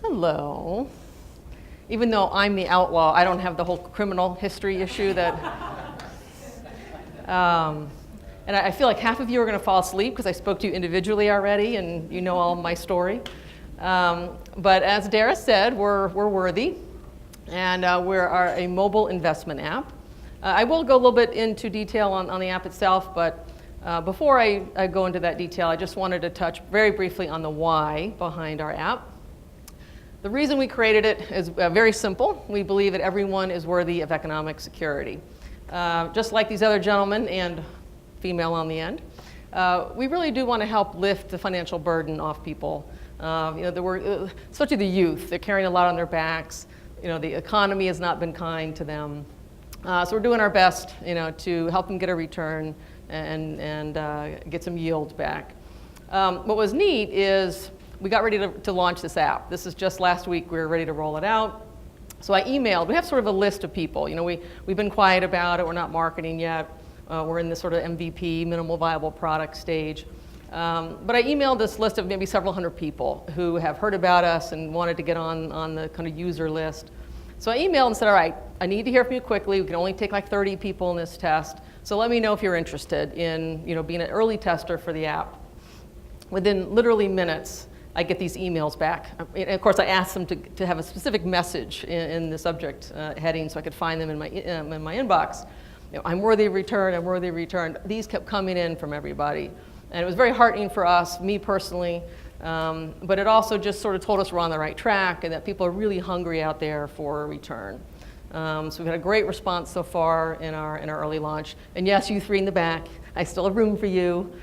Hello. Even though I'm the outlaw, I don't have the whole criminal history issue that. And I feel like half of you are going to fall asleep because I spoke to you individually already and you know all my story. But as Dara said, we're worthy, and we're a mobile investment app. I will go a little bit into detail on the app itself, but before I go into that detail, I just wanted to touch very briefly on the why behind our app. The reason we created it is very simple. We believe that everyone is worthy of economic security. Just like these other gentlemen and female on the end, we really do want to help lift the financial burden off people. Especially the youth. They're carrying a lot on their backs. The economy has not been kind to them. So we're doing our best, to help them get a return and get some yield back. What was neat is we got ready to launch this app. This is just last week. We were ready to roll it out. So I emailed. We have sort of a list of people. We've been quiet about it. We're not marketing yet. We're in this sort of MVP, minimal viable product stage. But I emailed this list of maybe several hundred people who have heard about us and wanted to get on the kind of user list. So I emailed and said, all right, I need to hear from you quickly. We can only take like 30 people in this test. So let me know if you're interested in being an early tester for the app. Within literally minutes, I get these emails back. And of course, I asked them to have a specific message in the subject heading so I could find them in my inbox. I'm worthy of return, I'm worthy of return. These kept coming in from everybody. And it was very heartening for us, me personally, but it also just sort of told us we're on the right track and that people are really hungry out there for a return. So we've had a great response so far in our early launch. And yes, you three in the back, I still have room for you.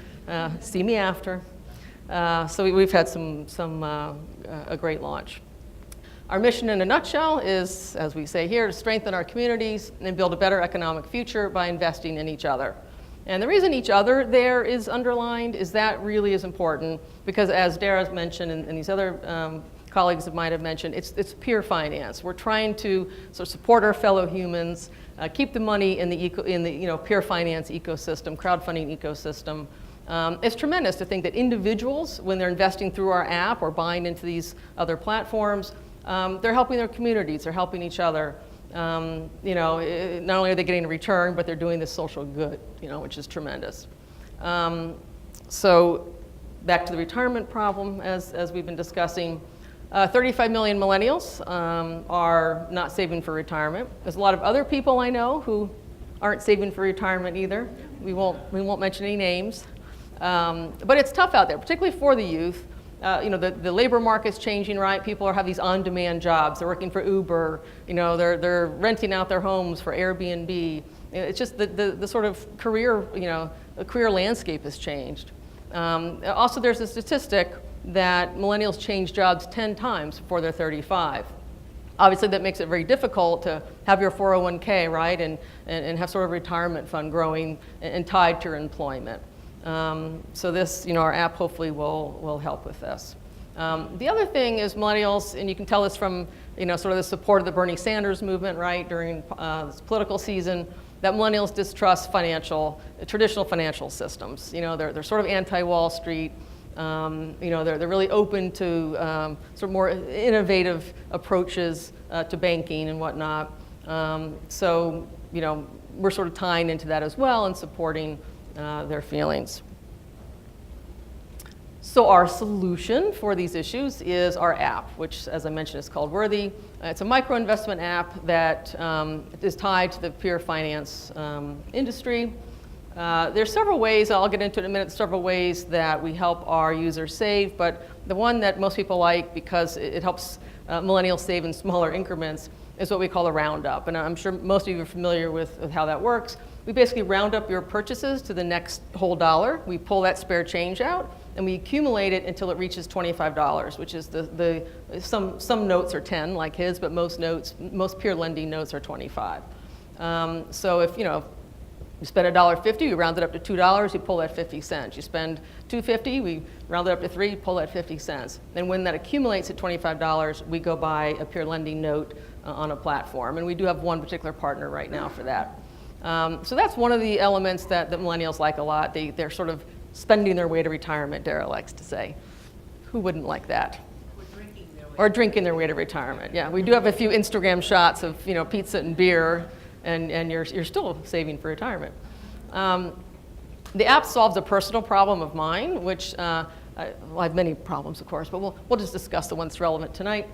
See me after. So we've had a great launch. Our mission in a nutshell is, as we say here, to strengthen our communities and build a better economic future by investing in each other. And the reason each other there is underlined is that really is important because as Dara's mentioned and these other colleagues might have mentioned, it's peer finance. We're trying to sort of support our fellow humans, keep the money in the peer finance ecosystem, crowdfunding ecosystem. It's tremendous to think that individuals, when they're investing through our app or buying into these other platforms, they're helping their communities, they're helping each other. Not only are they getting a return, but they're doing this social good, which is tremendous. So back to the retirement problem, as we've been discussing, 35 million millennials are not saving for retirement. There's a lot of other people I know who aren't saving for retirement either. We won't mention any names. But it's tough out there, particularly for the youth. The labor market's changing, right? People have these on-demand jobs. They're working for Uber. They're renting out their homes for Airbnb. It's just the sort of career, the career landscape has changed. Also, there's a statistic that millennials change jobs 10 times before they're 35. Obviously, that makes it very difficult to have your 401k, right, and have sort of a retirement fund growing and tied to your employment. So this, our app hopefully will help with this. The other thing is millennials, and you can tell this from, sort of the support of the Bernie Sanders movement, right, during this political season, that millennials distrust traditional financial systems. They're sort of anti-Wall Street. They're really open to sort of more innovative approaches to banking and whatnot. So, we're sort of tying into that as well and supporting their feelings. So our solution for these issues is our app, which, as I mentioned, is called Worthy. It's a micro investment app that is tied to the peer finance industry. There's several ways, I'll get into it in a minute, several ways that we help our users save, but the one that most people like because it helps millennials save in smaller increments is what we call a roundup. And I'm sure most of you are familiar with how that works. We basically round up your purchases to the next whole dollar. We pull that spare change out and we accumulate it until it reaches $25, which is some notes are 10 like his, but most peer lending notes are 25. So if you spend $1.50, we round it up to $2, you pull that 50 cents. You spend $2.50, we round it up to $3, you pull that 50 cents. And when that accumulates at $25, we go buy a peer lending note on a platform. And we do have one particular partner right now for that. So that's one of the elements that millennials like a lot. They're sort of spending their way to retirement, Dara likes to say. Who wouldn't like that? We're drinking milk Or drinking their way to retirement. Yeah, we do have a few Instagram shots of pizza and beer, and you're still saving for retirement. The app solves a personal problem of mine, which I have many problems, of course, but we'll just discuss the one that's relevant tonight.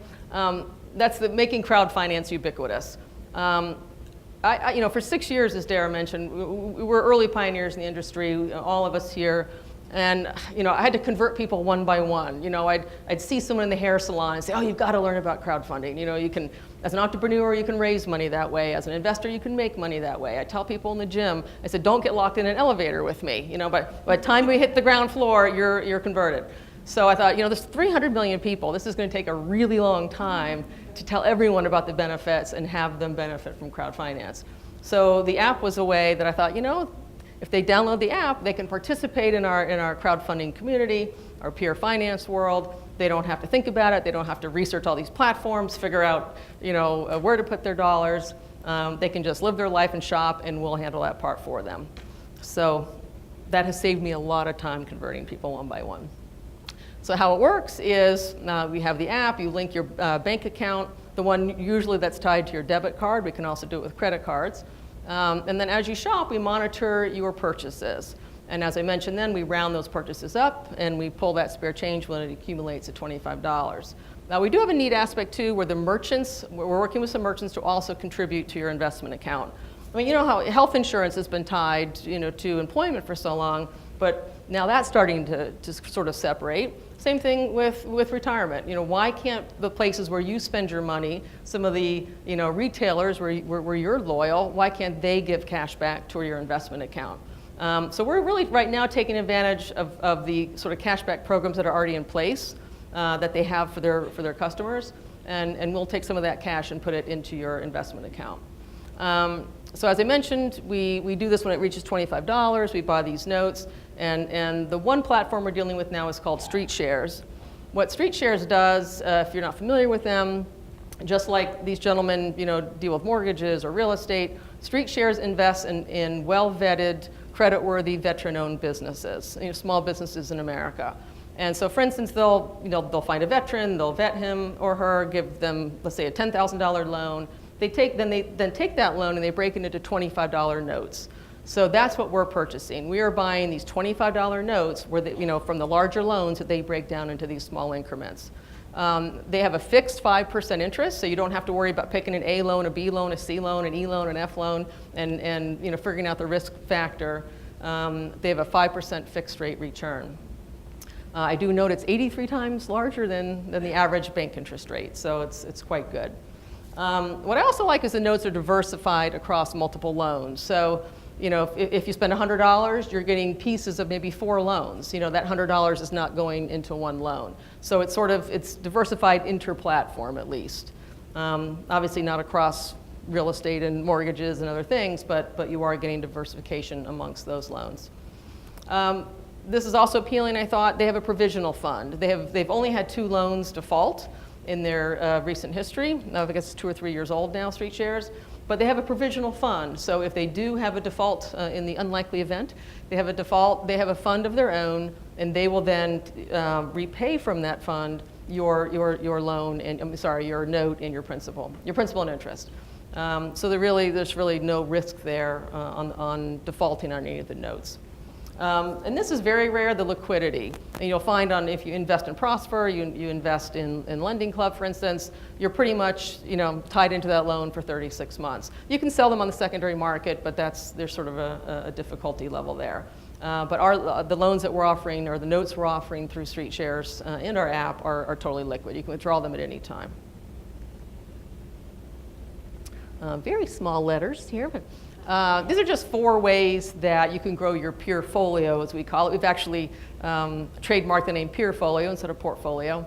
That's making crowd finance ubiquitous. For 6 years, as Dara mentioned, we were early pioneers in the industry, all of us here. And I had to convert people one by one. I'd see someone in the hair salon and say, "Oh, you've got to learn about crowdfunding. You can, as an entrepreneur, you can raise money that way. As an investor, you can make money that way." I tell people in the gym, I said, "Don't get locked in an elevator with me. By the time we hit the ground floor, you're converted." So I thought, there's 300 million people. This is going to take a really long time to tell everyone about the benefits and have them benefit from crowd finance. So the app was a way that I thought, if they download the app, they can participate in our crowdfunding community, our peer finance world. They don't have to think about it. They don't have to research all these platforms, figure out where to put their dollars. They can just live their life and shop, and we'll handle that part for them. So that has saved me a lot of time converting people one by one. So how it works is we have the app. You link your bank account, the one usually that's tied to your debit card. We can also do it with credit cards. And then as you shop, we monitor your purchases. And as I mentioned then, we round those purchases up and we pull that spare change when it accumulates at $25. Now we do have a neat aspect too where we're working with some merchants to also contribute to your investment account. I mean, how health insurance has been tied to employment for so long, but now that's starting to sort of separate. Same thing with retirement. Why can't the places where you spend your money, some of the retailers where you're loyal, why can't they give cash back to your investment account? So we're really right now taking advantage of the sort of cashback programs that are already in place that they have for their customers, and we'll take some of that cash and put it into your investment account. So as I mentioned, we do this when it reaches $25. We buy these notes. And the one platform we're dealing with now is called StreetShares. What StreetShares does, if you're not familiar with them, just like these gentlemen deal with mortgages or real estate, StreetShares invests in well-vetted, credit-worthy, veteran-owned businesses, small businesses in America. And so, for instance, they'll find a veteran, they'll vet him or her, give them, let's say, a $10,000 loan. They take that loan and they break it into $25 notes. So that's what we're purchasing. We are buying these $25 notes from the larger loans that they break down into these small increments. They have a fixed 5% interest, so you don't have to worry about picking an A loan, a B loan, a C loan, an E loan, an F loan, and figuring out the risk factor. They have a 5% fixed rate return. I do note it's 83 times larger than the average bank interest rate, so it's quite good. What I also like is the notes are diversified across multiple loans. So if you spend $100, you're getting pieces of maybe 4 loans. That $100 is not going into one loan. So it's diversified inter-platform at least. Obviously not across real estate and mortgages and other things, but you are getting diversification amongst those loans. This is also appealing, I thought. They have a provisional fund. They've only had 2 loans default in their recent history. I guess it's 2 or 3 years old now, StreetShares. But they have a provisional fund. So if they do have a default in the unlikely event, they have a fund of their own, and they will then repay from that fund your loan and your note and your principal and interest. So there's really no risk there on defaulting on any of the notes. And this is very rare, the liquidity. And you'll find if you invest in Prosper, you invest in Lending Club, for instance, you're pretty much tied into that loan for 36 months. You can sell them on the secondary market, but there's sort of a difficulty level there. But the loans that we're offering, or the notes we're offering through StreetShares in our app are totally liquid. You can withdraw them at any time. Very small letters here, but these are just 4 ways that you can grow your Peerfolio, as we call it. We've actually trademarked the name Peerfolio instead of portfolio.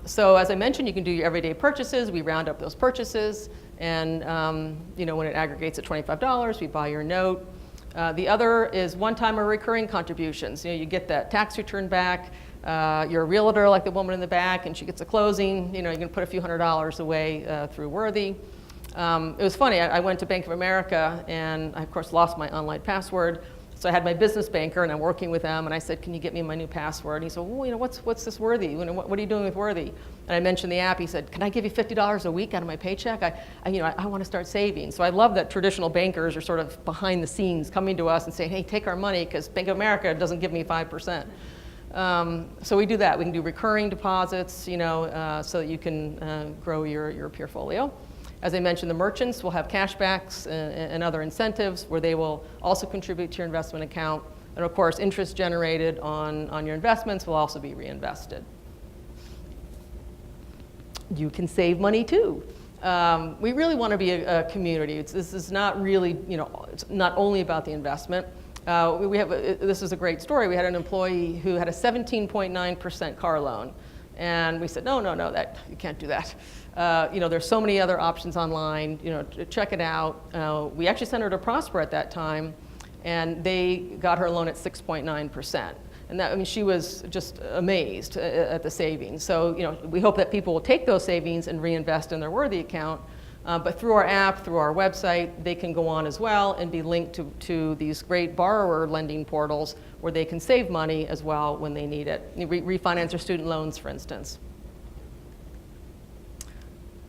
So as I mentioned, you can do your everyday purchases. We round up those purchases, and when it aggregates at $25, we buy your note. The other is one-time or recurring contributions. You get that tax return back. You're a realtor like the woman in the back, and she gets a closing. You can put a few $100s away through Worthy. It was funny, I went to Bank of America and I, of course, lost my online password. So I had my business banker, and I'm working with them, and I said, can you get me my new password? And he said, well, what's this Worthy? What are you doing with Worthy? And I mentioned the app. He said, can I give you $50 a week out of my paycheck? I want to start saving. So I love that traditional bankers are sort of behind the scenes coming to us and saying, hey, take our money, because Bank of America doesn't give me 5%. So we do that. We can do recurring deposits, so that you can grow your Peerfolio. As I mentioned, the merchants will have cashbacks and other incentives where they will also contribute to your investment account. And of course, interest generated on your investments will also be reinvested. You can save money too. We really want to be a community. This is not really, it's not only about the investment. This is a great story. We had an employee who had a 17.9% car loan. And we said, no, that you can't do that. There's so many other options online, check it out. We actually sent her to Prosper at that time, and they got her loan at 6.9%. And she was just amazed at the savings. So, we hope that people will take those savings and reinvest in their Worthy account. But through our app, through our website, they can go on as well and be linked to these great borrower lending portals where they can save money as well when they need it. Refinance their student loans, for instance.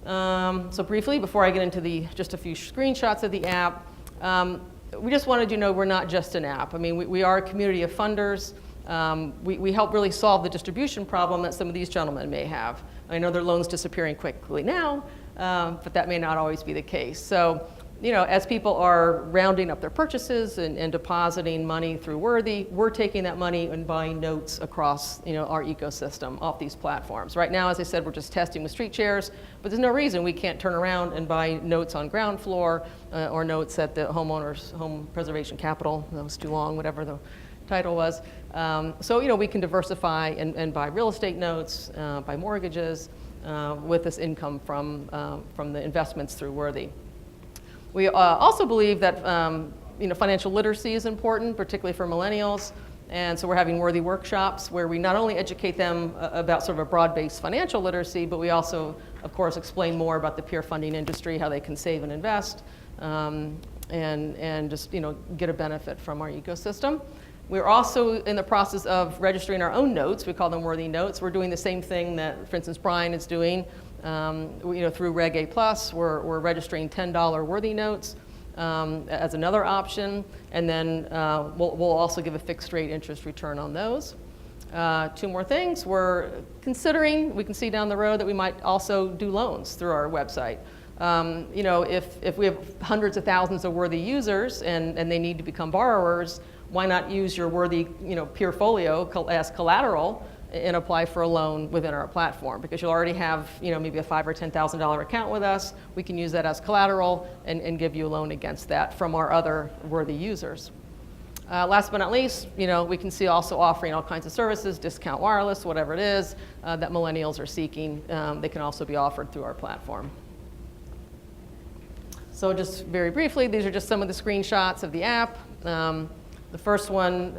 So briefly, before I get into just a few screenshots of the app, we just wanted you to know we're not just an app. We are a community of funders. We help really solve the distribution problem that some of these gentlemen may have. I know their loans disappearing quickly now, but that may not always be the case. So, as people are rounding up their purchases and depositing money through Worthy, we're taking that money and buying notes across, our ecosystem off these platforms. Right now, as I said, we're just testing with street chairs, but there's no reason we can't turn around and buy notes on ground floor or notes at the homeowners, home preservation capital. That was too long, whatever the title was. So, we can diversify and buy real estate notes, buy mortgages with this income from the investments through Worthy. We also believe that financial literacy is important, particularly for millennials. And so we're having Worthy workshops where we not only educate them about sort of a broad-based financial literacy, but we also, of course, explain more about the peer funding industry, how they can save and invest, and just get a benefit from our ecosystem. We're also in the process of registering our own notes. We call them Worthy Notes. We're doing the same thing that, for instance, Brian is doing. Through Reg A+, we're registering $10 Worthy Notes as another option, and then we'll also give a fixed rate interest return on those. Two more things. We're considering, we can see down the road that we might also do loans through our website. If we have hundreds of thousands of Worthy users and they need to become borrowers, why not use your Worthy Peerfolio as collateral and apply for a loan within our platform? Because you'll already have maybe a $5,000 or $10,000 account with us. We can use that as collateral and give you a loan against that from our other Worthy users. Last but not least, we can see also offering all kinds of services, discount wireless, whatever it is that millennials are seeking. They can also be offered through our platform. So just very briefly, these are just some of the screenshots of the app. The first one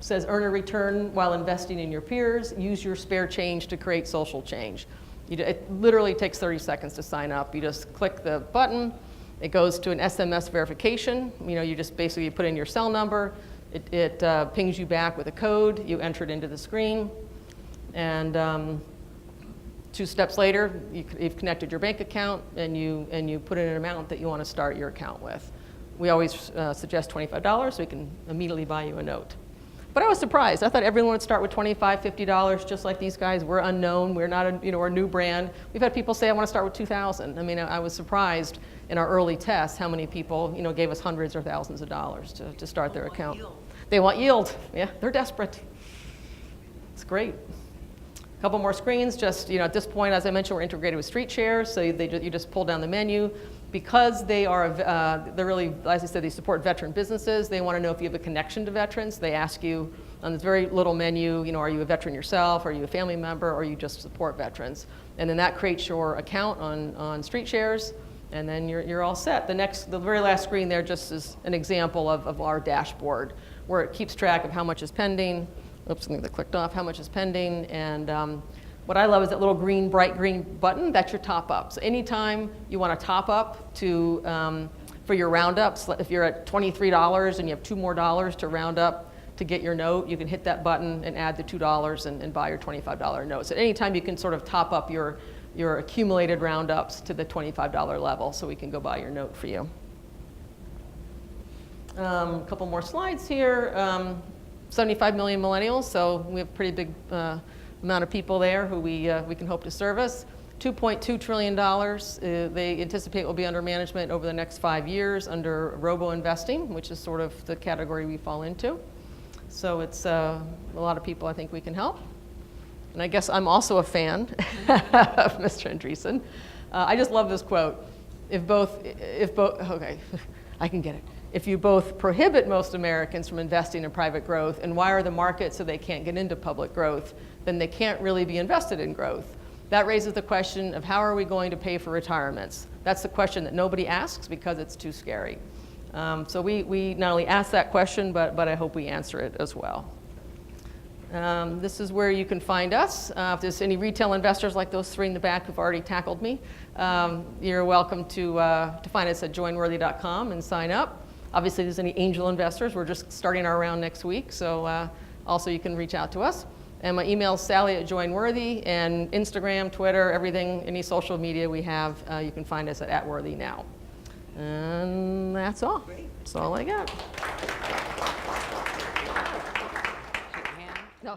says, earn a return while investing in your peers. Use your spare change to create social change. It literally takes 30 seconds to sign up. You just click the button. It goes to an SMS verification. You just basically put in your cell number. It pings you back with a code. You enter it into the screen. And 2 steps later, you've connected your bank account, and you put in an amount that you want to start your account with. We always suggest $25 so we can immediately buy you a note. But I was surprised. I thought everyone would start with $25, $50, just like these guys. We're unknown. We're not we're a new brand. We've had people say, I want to start with $2,000. I was surprised in our early tests how many people gave us hundreds or thousands of dollars to start their account. They want yield. Yeah, they're desperate. It's great. A couple more screens. Just at this point, as I mentioned, we're integrated with street chairs, so you just pull down the menu. Because they're really, as I said, they support veteran businesses. They want to know if you have a connection to veterans. They ask you on this very little menu, are you a veteran yourself? Are you a family member? Or you just support veterans? And then that creates your account on street shares, and then you're all set. The very last screen there just is an example of our dashboard, where it keeps track of how much is pending. Oops, something that clicked off. How much is pending? And what I love is that little bright green button. That's your top up. So anytime you want to top up to for your roundups. If you're at $23 and you have $2 more to round up to get your note, you can hit that button and add the $2 and buy your $25 note. So at any time you can sort of top up your accumulated roundups to the $25 level so we can go buy your note for you. A couple more slides here. 75 million millennials, so we have a pretty big amount of people there who we can hope to service. $2.2 trillion they anticipate will be under management over the next 5 years under robo-investing, which is sort of the category we fall into. So it's a lot of people I think we can help. And I guess I'm also a fan of Mr. Andreessen. I just love this quote. Okay, I can get it. If you both prohibit most Americans from investing in private growth and wire the market so they can't get into public growth, then they can't really be invested in growth. That raises the question of how are we going to pay for retirements? That's the question that nobody asks because it's too scary. So we not only ask that question, but I hope we answer it as well. This is where you can find us. If there's any retail investors like those three in the back who've already tackled me, you're welcome to find us at joinworthy.com and sign up. Obviously, if there's any angel investors, we're just starting our round next week, so also you can reach out to us. And my email is Sally@joinworthy, and Instagram, Twitter, everything, any social media we have, you can find us at @worthy_now. And that's all. Great. That's all I got. Shake your hand. No.